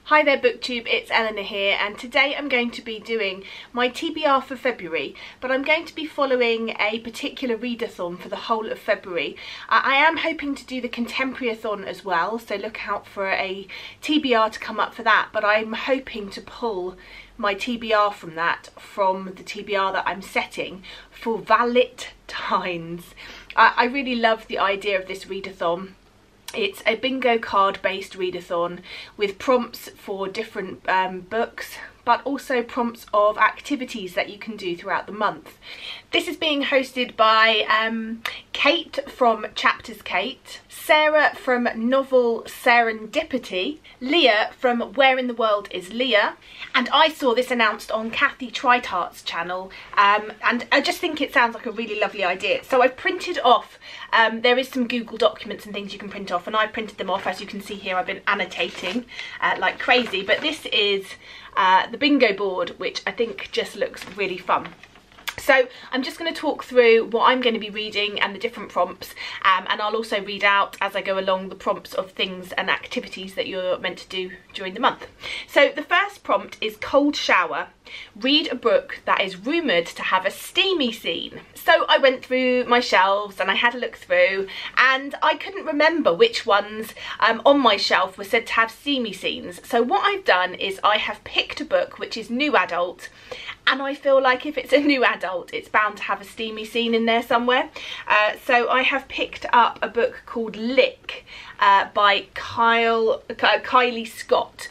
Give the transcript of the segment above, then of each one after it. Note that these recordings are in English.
Hi there BookTube, it's Eleanor here, and today I'm going to be doing my TBR for February, but I'm going to be following a particular readathon for the whole of February. I am hoping to do the contemporary-athon as well, so look out for a TBR to come up for that, but I'm hoping to pull my TBR from the TBR that I'm setting for VaLITines. I really love the idea of this readathon. It's a bingo card based readathon with prompts for different books, but also prompts of activities that you can do throughout the month. This is being hosted by Kate from Chapters Kate, Sarah from Novel Serendipity, Leah from Where in the World is Leah, and I saw this announced on Kathy Tritart's channel, and I just think it sounds like a really lovely idea. So I've printed off, there is some Google documents and things you can print off, and I printed them off. As you can see here, I've been annotating like crazy, but this is the bingo board, which I think just looks really fun. So I'm just going to talk through what I'm going to be reading and the different prompts, and I'll also read out as I go along the prompts of things and activities that you're meant to do during the month. So the first prompt is cold shower. Read a book that is rumoured to have a steamy scene. So I went through my shelves and I had a look through, and I couldn't remember which ones on my shelf were said to have steamy scenes. So what I've done is I have picked a book which is new adult, and I feel like if it's a new adult, it's bound to have a steamy scene in there somewhere. So I have picked up a book called Lick by Kylie Scott.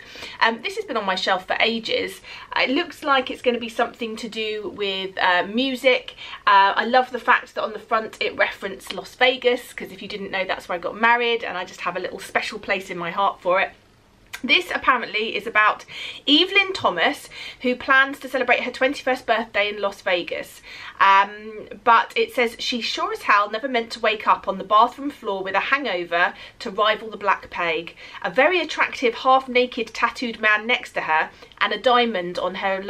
This has been on my shelf for ages. It looks like it's going to be something to do with music. I love the fact that on the front it referenced Las Vegas, because if you didn't know, that's where I got married, and I just have a little special place in my heart for it. This apparently is about Evelyn Thomas, who plans to celebrate her 21st birthday in Las Vegas. But it says she sure as hell never meant to wake up on the bathroom floor with a hangover to rival the Black Plague. A very attractive half-naked tattooed man next to her, and a diamond on her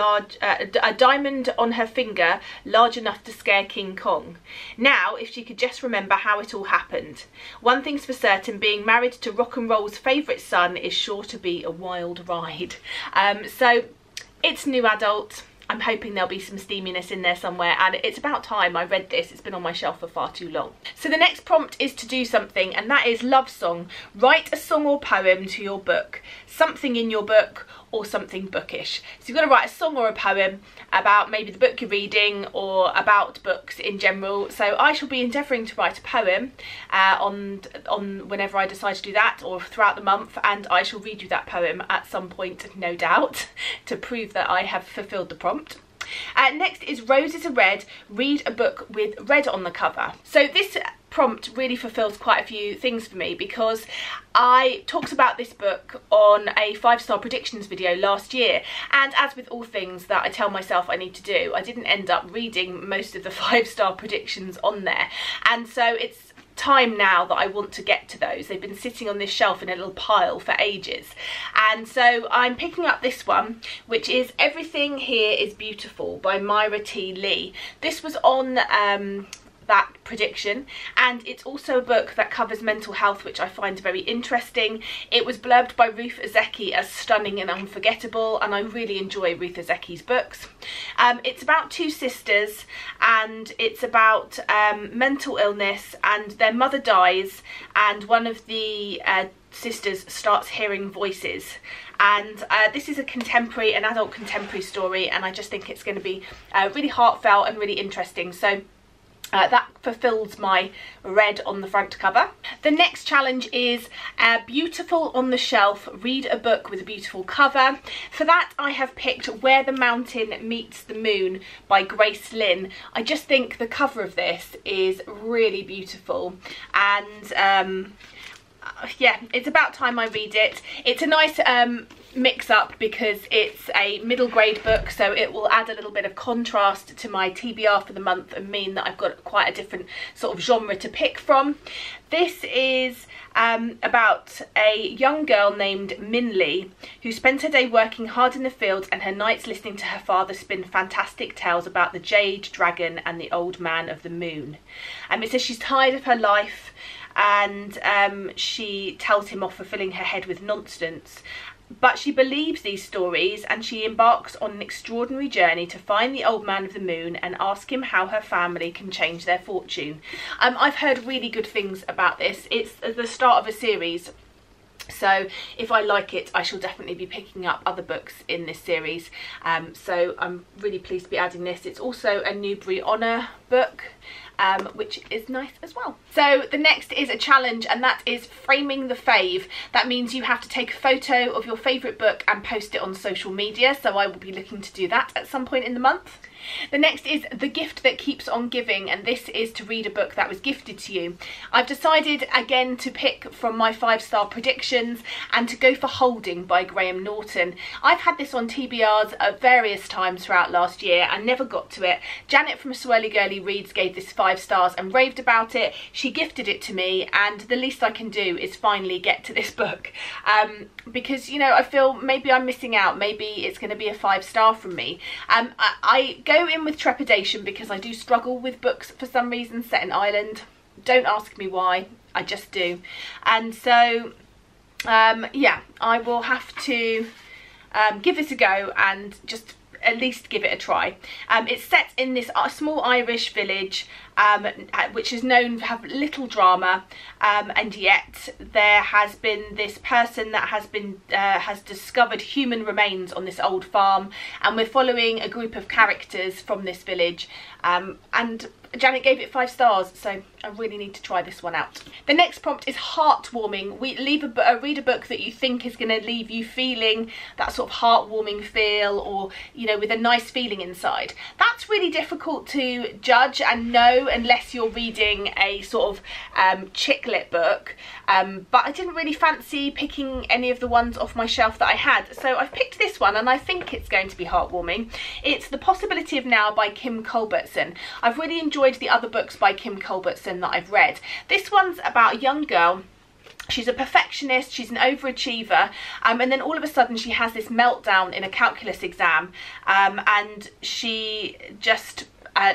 finger large enough to scare King Kong. Now, if she could just remember how it all happened. One thing's for certain, being married to rock and roll's favourite son is sure to be a wild ride. So it's new adult. I'm hoping there'll be some steaminess in there somewhere, and it's about time I read this. It's been on my shelf for far too long. So the next prompt is to do something, and that is love song. Write a song or poem to your book. Something in your book or something bookish. So you've got to write a song or a poem about maybe the book you're reading or about books in general. So I shall be endeavouring to write a poem on whenever I decide to do that, or throughout the month, and I shall read you that poem at some point, no doubt, to prove that I have fulfilled the prompt. Next is Roses Are Red. Read a book with red on the cover. So this prompt really fulfills quite a few things for me, because I talked about this book on a 5-star predictions video last year, and as with all things that I tell myself I need to do, I didn't end up reading most of the 5-star predictions on there, and so it's time now that I want to get to those. They've been sitting on this shelf in a little pile for ages, and so I'm picking up this one, which is Everything Here Is Beautiful by Myra T. Lee. This was on that prediction, and it's also a book that covers mental health, which I find very interesting. It was blurbed by Ruth Ozeki as stunning and unforgettable, and I really enjoy Ruth Ozeki's books. It's about two sisters, and it's about mental illness, and their mother dies, and one of the sisters starts hearing voices, and this is an adult contemporary story, and I just think it's going to be really heartfelt and really interesting. So that fulfills my red on the front cover. The next challenge is beautiful on the shelf. Read a book with a beautiful cover. For that, I have picked Where the Mountain Meets the Moon by Grace Lynn. I just think the cover of this is really beautiful, and yeah, it's about time I read it. It's a nice mix up because it's a middle grade book, so it will add a little bit of contrast to my TBR for the month and mean that I've got quite a different sort of genre to pick from. This is about a young girl named Minli who spends her day working hard in the fields and her nights listening to her father spin fantastic tales about the jade dragon and the old man of the moon. It says she's tired of her life, and she tells him off for filling her head with nonsense, But she believes these stories and she embarks on an extraordinary journey to find the old man of the moon and ask him how her family can change their fortune. I've heard really good things about this. It's the start of a series, so if I like it, I shall definitely be picking up other books in this series. So I'm really pleased to be adding this. It's also a Newbery Honour book, which is nice as well. So the next is a challenge, and that is framing the fave. That means you have to take a photo of your favourite book and post it on social media, so I will be looking to do that at some point in the month. The next is the gift that keeps on giving, and this is to read a book that was gifted to you. I've decided again to pick from my 5-star predictions and to go for Holding by Graham Norton. I've had this on TBRs at various times throughout last year and never got to it. Janet from Swirly Girly Reads gave this 5 stars and raved about it. She gifted it to me, and the least I can do is finally get to this book, because, you know, I feel maybe I'm missing out. Maybe it's going to be a 5-star from me. I go in with trepidation because I do struggle with books for some reason set in Ireland. Don't ask me why, I just do. And so yeah, I will have to give this a go and just at least give it a try. It's set in this small Irish village, which is known to have little drama, and yet there has been this person that has discovered human remains on this old farm, and we're following a group of characters from this village, and Janet gave it 5 stars, so I really need to try this one out. The next prompt is heartwarming. Read a book that you think is going to leave you feeling that sort of heartwarming feel, or, you know, with a nice feeling inside. That's really difficult to judge and know unless you're reading a sort of chick lit book, but I didn't really fancy picking any of the ones off my shelf that I had, so I've picked this one and I think it's going to be heartwarming. It's The Possibility of Now by Kim Culbertson. I've really enjoyed the other books by Kim Culbertson that I've read. This one's about a young girl. She's a perfectionist, she's an overachiever, and then all of a sudden she has this meltdown in a calculus exam, and she just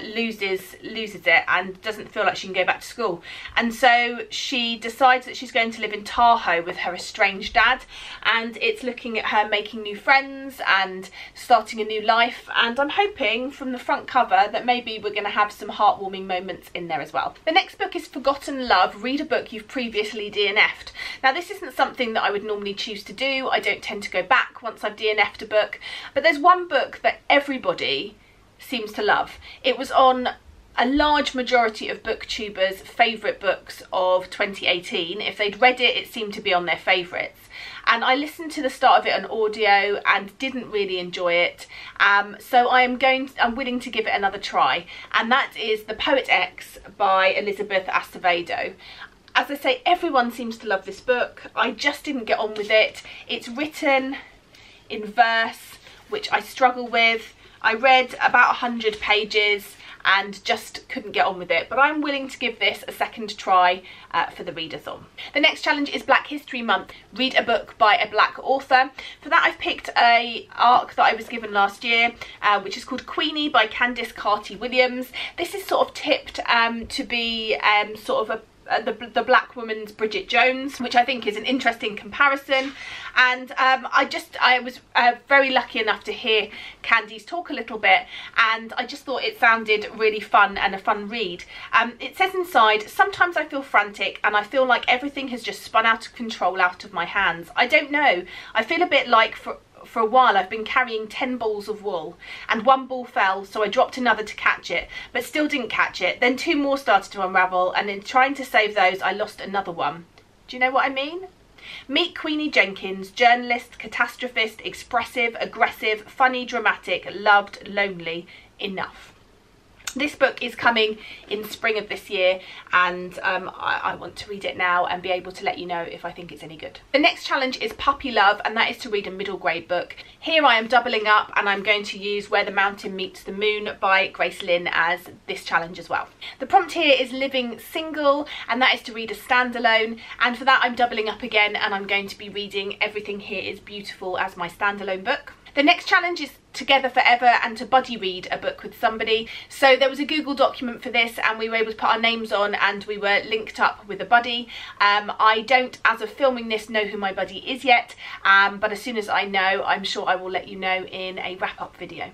loses it and doesn't feel like she can go back to school, and so she decides that she's going to live in Tahoe with her estranged dad, and it's looking at her making new friends and starting a new life, and I'm hoping from the front cover that maybe we're going to have some heartwarming moments in there as well. The next book is Forgotten Love. Read a book you've previously DNF'd. Now this isn't something that I would normally choose to do. I don't tend to go back once I've DNF'd a book, but there's one book that everybody seems to love. It was on a large majority of booktubers' favourite books of 2018. If they'd read it, it seemed to be on their favourites. And I listened to the start of it on audio and didn't really enjoy it. So I'm willing to give it another try. And that is The Poet X by Elizabeth Acevedo. As I say, everyone seems to love this book. I just didn't get on with it. It's written in verse, which I struggle with. I read about 100 pages and just couldn't get on with it, but I'm willing to give this a second try for the readathon. The next challenge is Black History Month. Read a book by a black author. For that I've picked a arc that I was given last year, which is called Queenie by Candice Carty-Williams. This is sort of tipped to be sort of the black woman's Bridget Jones, which I think is an interesting comparison, and I was very lucky enough to hear Candice talk a little bit, and I just thought it sounded really fun and a fun read. It says inside, sometimes I feel frantic and I feel like everything has just spun out of control out of my hands. I don't know, I feel a bit like for a while I've been carrying 10 balls of wool, and one ball fell, so I dropped another to catch it, but still didn't catch it. Then 2 more started to unravel, and in trying to save those I lost another one. Do you know what I mean? Meet Queenie Jenkins, journalist, catastrophist, expressive, aggressive, funny, dramatic, loved, lonely, enough. This book is coming in spring of this year, and I want to read it now and be able to let you know if I think it's any good. The next challenge is Puppy Love, and that is to read a middle grade book. Here I am doubling up, and I'm going to use Where the Mountain Meets the Moon by Grace Lynn as this challenge as well. The prompt here is Living Single, and that is to read a standalone, and for that I'm doubling up again, and I'm going to be reading Everything Here is Beautiful as my standalone book. The next challenge is together forever and to buddy read a book with somebody. So there was a Google document for this, and we were able to put our names on, and we were linked up with a buddy. I don't, as of filming this, know who my buddy is yet, but as soon as I know, I'm sure I will let you know in a wrap-up video.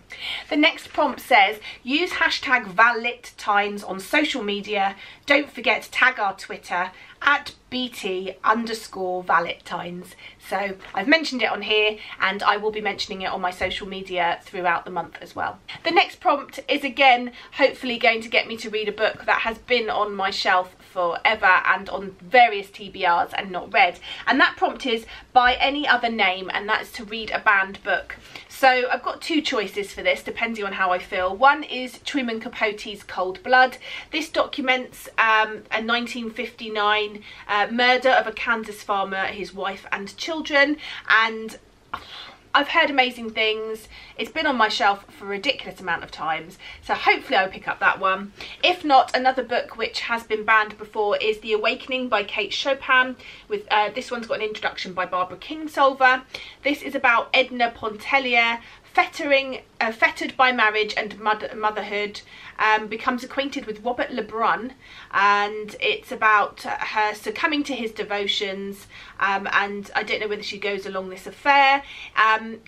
The next prompt says, use hashtag VaLITines on social media. Don't forget to tag our Twitter at BT_VaLITines. So I've mentioned it on here, and I will be mentioning it on my social media throughout the month as well. The next prompt is again hopefully going to get me to read a book that has been on my shelf forever and on various TBRs and not read, and that prompt is by any other name, and that's to read a banned book. So I've got two choices for this depending on how I feel. One is Truman Capote's Cold Blood. This documents a 1959 murder of a Kansas farmer, his wife and children, and I've heard amazing things. It's been on my shelf for a ridiculous amount of times, so hopefully I'll pick up that one. If not, another book which has been banned before is The Awakening by Kate Chopin. With this one's got an introduction by Barbara Kingsolver. This is about Edna Pontellier, fettered by marriage and motherhood, becomes acquainted with Robert Lebrun, and it's about her succumbing to his devotions, and I don't know whether she goes along this affair.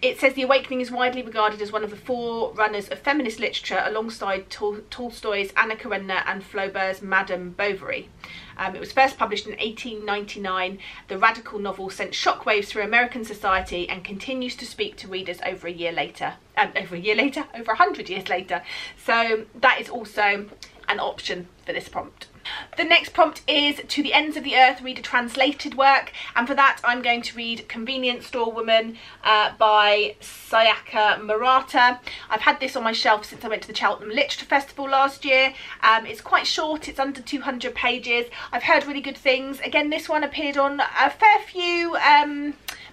It says The Awakening is widely regarded as one of the forerunners of feminist literature alongside Tolstoy's Anna Karenina and Flaubert's Madame Bovary. It was first published in 1899. The radical novel sent shockwaves through American society and continues to speak to readers over 100 years later. So that is also an option for this prompt. The next prompt is To the Ends of the Earth, read a translated work, and for that I'm going to read Convenience Store Woman by Sayaka Murata. I've had this on my shelf since I went to the Cheltenham Literature Festival last year. It's quite short, it's under 200 pages. I've heard really good things. Again, this one appeared on a fair few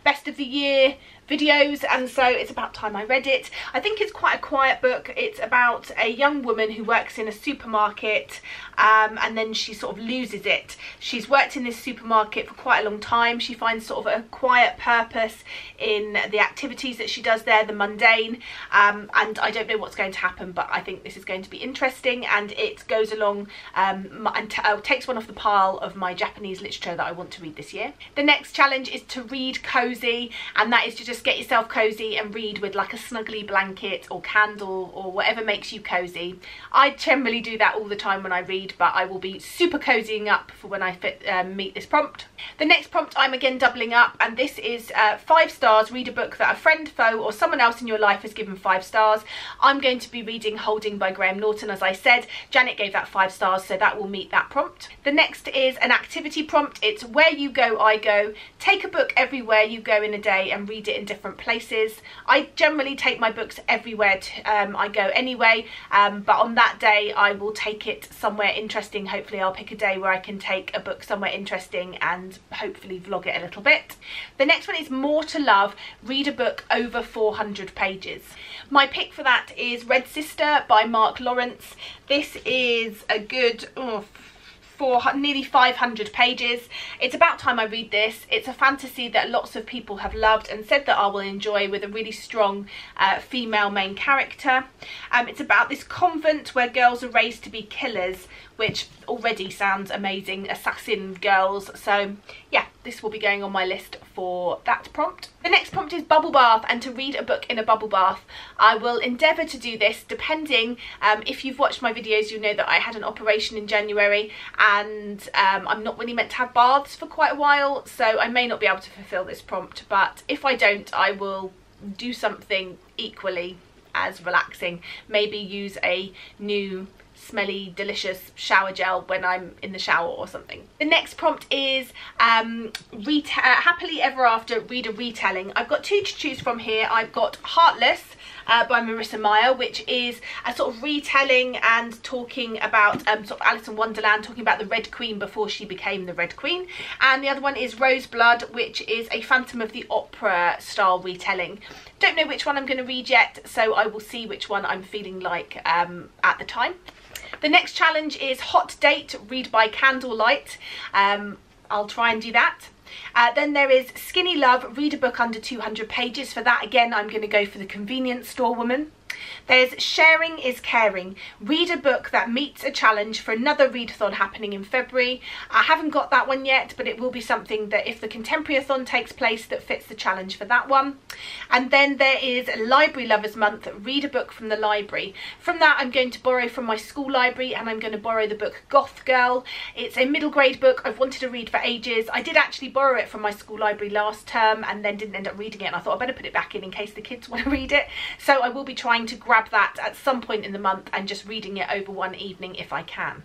best of the year videos, and so it's about time I read it. I think it's quite a quiet book. It's about a young woman who works in a supermarket, and then she sort of loses it. She's worked in this supermarket for quite a long time. She finds sort of a quiet purpose in the activities that she does there, the mundane, and I don't know what's going to happen, but I think this is going to be interesting, and it goes along and takes one off the pile of my Japanese literature that I want to read this year. The next challenge is to read cozy, and that is to just get yourself cozy and read with like a snuggly blanket or candle or whatever makes you cozy. I generally do that all the time when I read, but I will be super cozying up for when I meet this prompt. The next prompt I'm again doubling up, and this is 5 stars, read a book that a friend, foe or someone else in your life has given 5 stars. I'm going to be reading Holding by Graham Norton, as I said. Janet gave that 5 stars, so that will meet that prompt. The next is an activity prompt. It's Where You Go, I Go. Take a book everywhere you go in a day and read it in different places. I generally take my books everywhere I go anyway, but on that day I will take it somewhere interesting. Hopefully I'll pick a day where I can take a book somewhere interesting and hopefully vlog it a little bit. The next one is More to Love, read a book over 400 pages. My pick for that is Red Sister by Mark Lawrence. This is a good nearly 500 pages. It's about time I read this. It's a fantasy that lots of people have loved and said that I will enjoy, with a really strong female main character. It's about this convent where girls are raised to be killers, which already sounds amazing, assassin girls. So yeah, this will be going on my list for that prompt. The next prompt is bubble bath, and to read a book in a bubble bath. I will endeavour to do this depending, if you've watched my videos you know that I had an operation in January, and I'm not really meant to have baths for quite a while, so I may not be able to fulfil this prompt, but if I don't, I will do something equally as relaxing. Maybe use a new smelly delicious shower gel when I'm in the shower or something. The next prompt is Happily Ever After, read a retelling. I've got 2 to choose from here. I've got Heartless by Marissa Meyer, which is a sort of retelling and talking about sort of Alice in Wonderland, talking about the Red Queen before she became the Red Queen. And the other one is Roseblood, which is a Phantom of the Opera style retelling. Don't know which one I'm going to read yet, so I will see which one I'm feeling like at the time. The next challenge is Hot Date, read by Candlelight. I'll try and do that. Then there is Skinny Love, read a book under 200 pages. For that, again, I'm going to go for the convenience store woman. There's Sharing is Caring, read a book that meets a challenge for another readathon happening in February. I haven't got that one yet, but it will be something that if the Contemporary-athon takes place that fits the challenge for that one. And then there is Library Lovers Month, read a book from the library. From that, I'm going to borrow from my school library, and I'm going to borrow the book Goth Girl. It's a middle grade book I've wanted to read for ages. I did actually borrow it from my school library last term and then didn't end up reading it, and I thought I better put it back in case the kids want to read it. So I will be trying to grab that at some point in the month and just reading it over one evening if I can.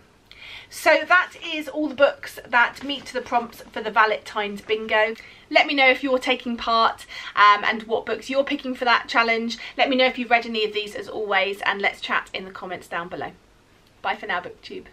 So that is all the books that meet the prompts for the VaLITines bingo. Let me know if you're taking part and what books you're picking for that challenge. Let me know if you've read any of these as always, and let's chat in the comments down below. Bye for now, BookTube.